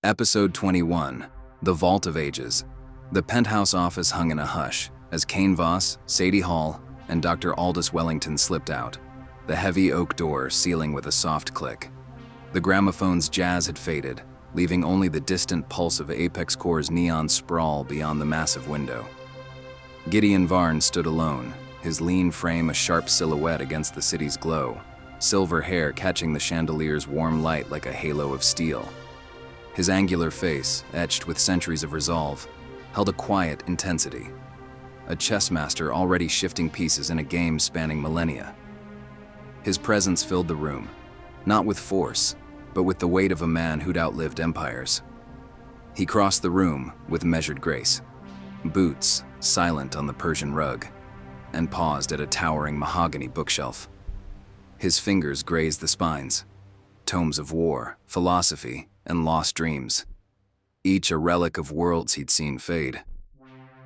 Episode 21, The Vault of Ages. The penthouse office hung in a hush as Kane Voss, Sadie Hall, and Dr. Aldus Wellington slipped out, the heavy oak door sealing with a soft click. The gramophone's jazz had faded, leaving only the distant pulse of Apex Core's neon sprawl beyond the massive window. Gideon Varn stood alone, his lean frame a sharp silhouette against the city's glow, silver hair catching the chandelier's warm light like a halo of steel. His angular face, etched with centuries of resolve, held a quiet intensity. A chessmaster already shifting pieces in a game spanning millennia. His presence filled the room, not with force, but with the weight of a man who'd outlived empires. He crossed the room with measured grace, boots silent on the Persian rug, and paused at a towering mahogany bookshelf. His fingers grazed the spines, tomes of war, philosophy, and lost dreams, each a relic of worlds he'd seen fade.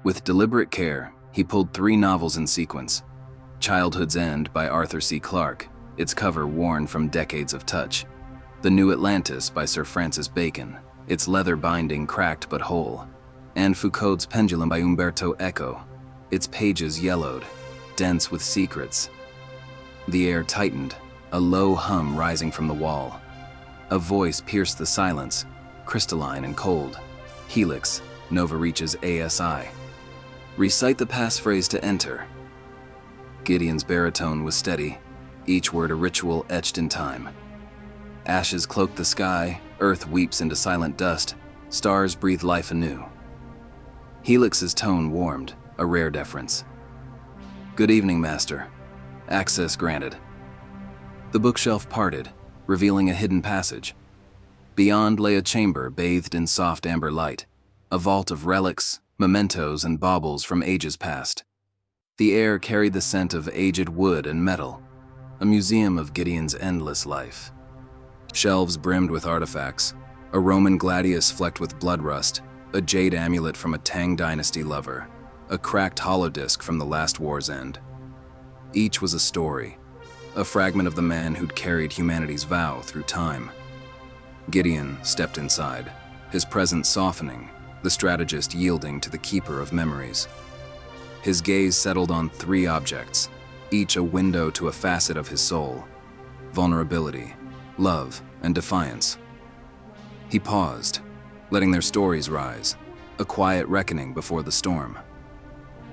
With deliberate care, he pulled 3 novels in sequence. Childhood's End by Arthur C. Clarke, its cover worn from decades of touch. The New Atlantis by Sir Francis Bacon, its leather binding cracked but whole. And Foucault's Pendulum by Umberto Eco, its pages yellowed, dense with secrets. The air tightened, a low hum rising from the wall. A voice pierced the silence, crystalline and cold. Helix, Nova Reach's ASI. Recite the passphrase to enter. Gideon's baritone was steady, each word a ritual etched in time. Ashes cloak the sky, earth weeps into silent dust, stars breathe life anew. Helix's tone warmed, a rare deference. Good evening, Master. Access granted. The bookshelf parted, revealing a hidden passage. Beyond lay a chamber bathed in soft amber light, a vault of relics, mementos, and baubles from ages past. The air carried the scent of aged wood and metal, a museum of Gideon's endless life. Shelves brimmed with artifacts, a Roman gladius flecked with blood rust, a jade amulet from a Tang Dynasty lover, a cracked holodisc from the last war's end. Each was a story, a fragment of the man who'd carried humanity's vow through time. Gideon stepped inside, his presence softening, the strategist yielding to the keeper of memories. His gaze settled on 3 objects, each a window to a facet of his soul: vulnerability, love, and defiance. He paused, letting their stories rise, a quiet reckoning before the storm.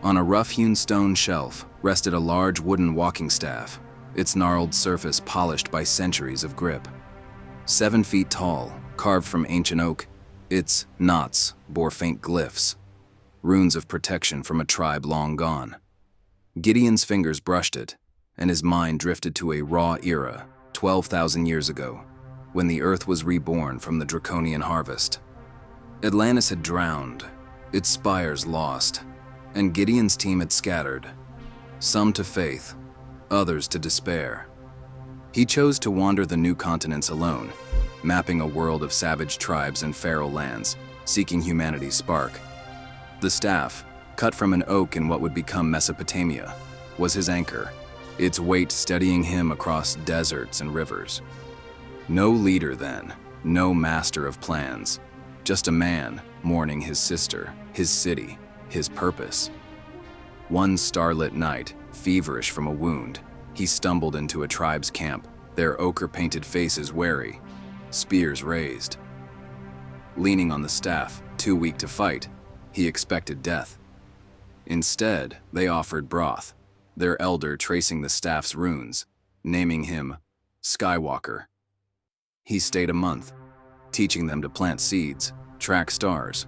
On a rough-hewn stone shelf rested a large wooden walking staff, its gnarled surface polished by centuries of grip. 7 feet tall, carved from ancient oak, its knots bore faint glyphs, runes of protection from a tribe long gone. Gideon's fingers brushed it, and his mind drifted to a raw era, 12,000 years ago, when the earth was reborn from the Draconian harvest. Atlantis had drowned, its spires lost, and Gideon's team had scattered, some to faith, others to despair. He chose to wander the new continents alone, mapping a world of savage tribes and feral lands, seeking humanity's spark. The staff, cut from an oak in what would become Mesopotamia, was his anchor, its weight steadying him across deserts and rivers. No leader then, no master of plans, just a man mourning his sister, his city, his purpose. One starlit night, feverish from a wound, he stumbled into a tribe's camp, their ochre-painted faces wary, spears raised. Leaning on the staff, too weak to fight, he expected death. Instead, they offered broth, their elder tracing the staff's runes, naming him Skywalker. He stayed a month, teaching them to plant seeds, track stars,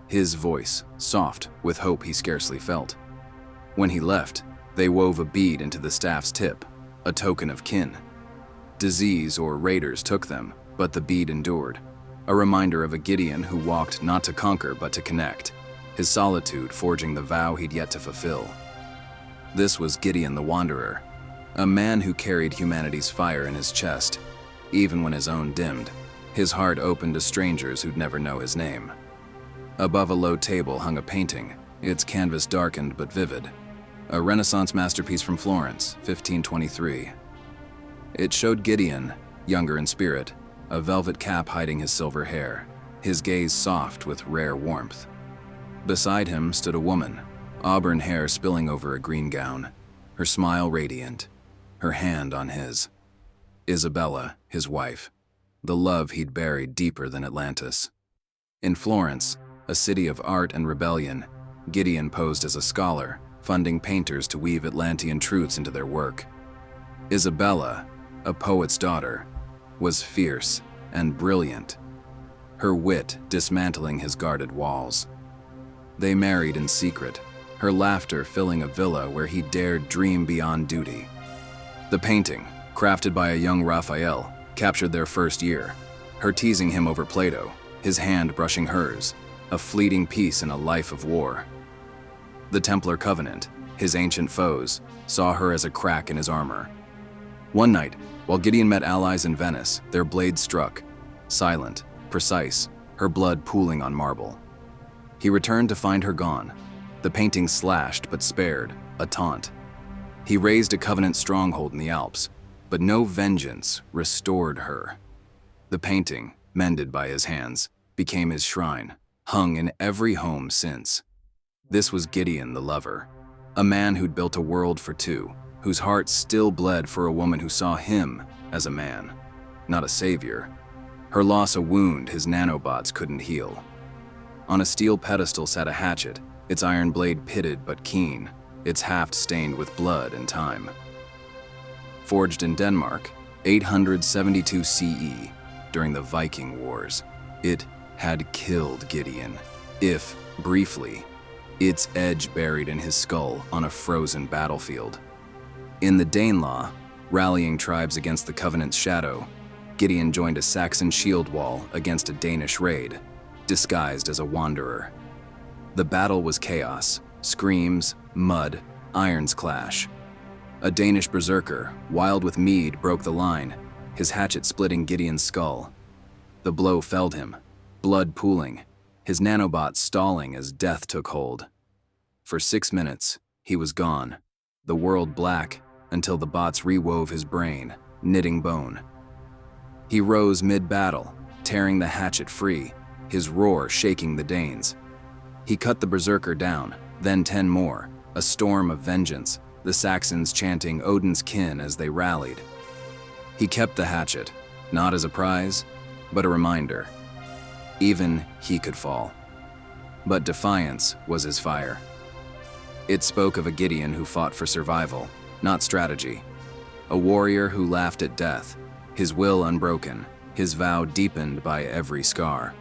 his voice soft with hope he scarcely felt. When he left, they wove a bead into the staff's tip, a token of kin. Disease or raiders took them, but the bead endured, a reminder of a Gideon who walked not to conquer but to connect, his solitude forging the vow he'd yet to fulfill. This was Gideon the Wanderer, a man who carried humanity's fire in his chest, even when his own dimmed, his heart open to strangers who'd never know his name. Above a low table hung a painting, its canvas darkened but vivid, a Renaissance masterpiece from Florence, 1523. It showed Gideon, younger in spirit, a velvet cap hiding his silver hair, his gaze soft with rare warmth. Beside him stood a woman, auburn hair spilling over a green gown, her smile radiant, her hand on his. Isabella, his wife, the love he'd buried deeper than Atlantis. In Florence, a city of art and rebellion, Gideon posed as a scholar, funding painters to weave Atlantean truths into their work. Isabella, a poet's daughter, was fierce and brilliant, her wit dismantling his guarded walls. They married in secret, her laughter filling a villa where he dared dream beyond duty. The painting, crafted by a young Raphael, captured their first year, her teasing him over Plato, his hand brushing hers, a fleeting piece in a life of war. The Templar Covenant, his ancient foes, saw her as a crack in his armor. One night, while Gideon met allies in Venice, their blades struck, silent, precise, her blood pooling on marble. He returned to find her gone, the painting slashed but spared, a taunt. He raised a Covenant stronghold in the Alps, but no vengeance restored her. The painting, mended by his hands, became his shrine, hung in every home since. This was Gideon the lover, a man who'd built a world for two, whose heart still bled for a woman who saw him as a man, not a savior. Her loss a wound his nanobots couldn't heal. On a steel pedestal sat a hatchet, its iron blade pitted but keen, its haft stained with blood and time. Forged in Denmark, 872 CE, during the Viking Wars, it had killed Gideon, if, briefly, its edge buried in his skull on a frozen battlefield. In the Danelaw, rallying tribes against the Covenant's shadow, Gideon joined a Saxon shield wall against a Danish raid, disguised as a wanderer. The battle was chaos, screams, mud, irons clash. A Danish berserker, wild with mead, broke the line, his hatchet splitting Gideon's skull. The blow felled him, blood pooling, his nanobots stalling as death took hold. For 6 minutes, he was gone, the world black, until the bots rewove his brain, knitting bone. He rose mid-battle, tearing the hatchet free, his roar shaking the Danes. He cut the berserker down, then 10 more, a storm of vengeance, the Saxons chanting Odin's kin as they rallied. He kept the hatchet, not as a prize, but a reminder. Even he could fall. But defiance was his fire. It spoke of a Gideon who fought for survival, not strategy. A warrior who laughed at death, his will unbroken, his vow deepened by every scar.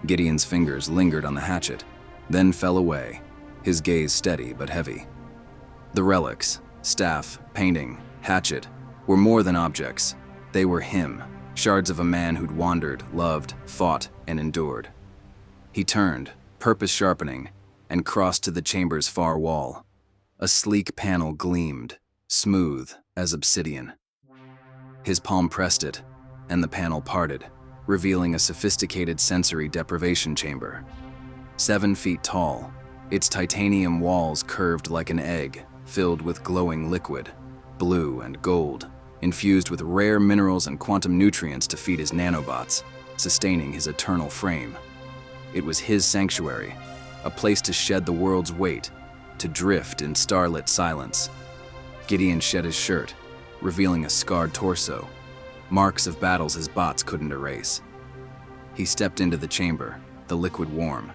Gideon's fingers lingered on the hatchet, then fell away, his gaze steady but heavy. The relics, staff, painting, hatchet, were more than objects. They were him, shards of a man who'd wandered, loved, fought, and endured. He turned, purpose sharpening, and crossed to the chamber's far wall. A sleek panel gleamed, smooth as obsidian. His palm pressed it, and the panel parted, revealing a sophisticated sensory deprivation chamber. 7 feet tall, its titanium walls curved like an egg, filled with glowing liquid, blue and gold, infused with rare minerals and quantum nutrients to feed his nanobots, sustaining his eternal frame. It was his sanctuary, a place to shed the world's weight, to drift in starlit silence. Gideon shed his shirt, revealing a scarred torso, marks of battles his bots couldn't erase. He stepped into the chamber, the liquid warm,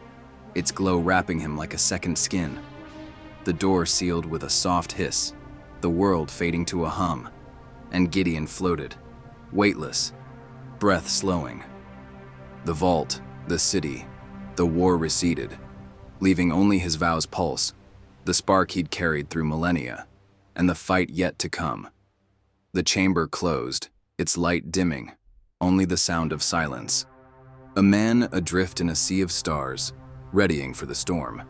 its glow wrapping him like a second skin. The door sealed with a soft hiss, the world fading to a hum, and Gideon floated, weightless, breath slowing. The vault, the city, the war receded, leaving only his vow's pulse, the spark he'd carried through millennia, and the fight yet to come. The chamber closed, its light dimming, only the sound of silence. A man adrift in a sea of stars, readying for the storm.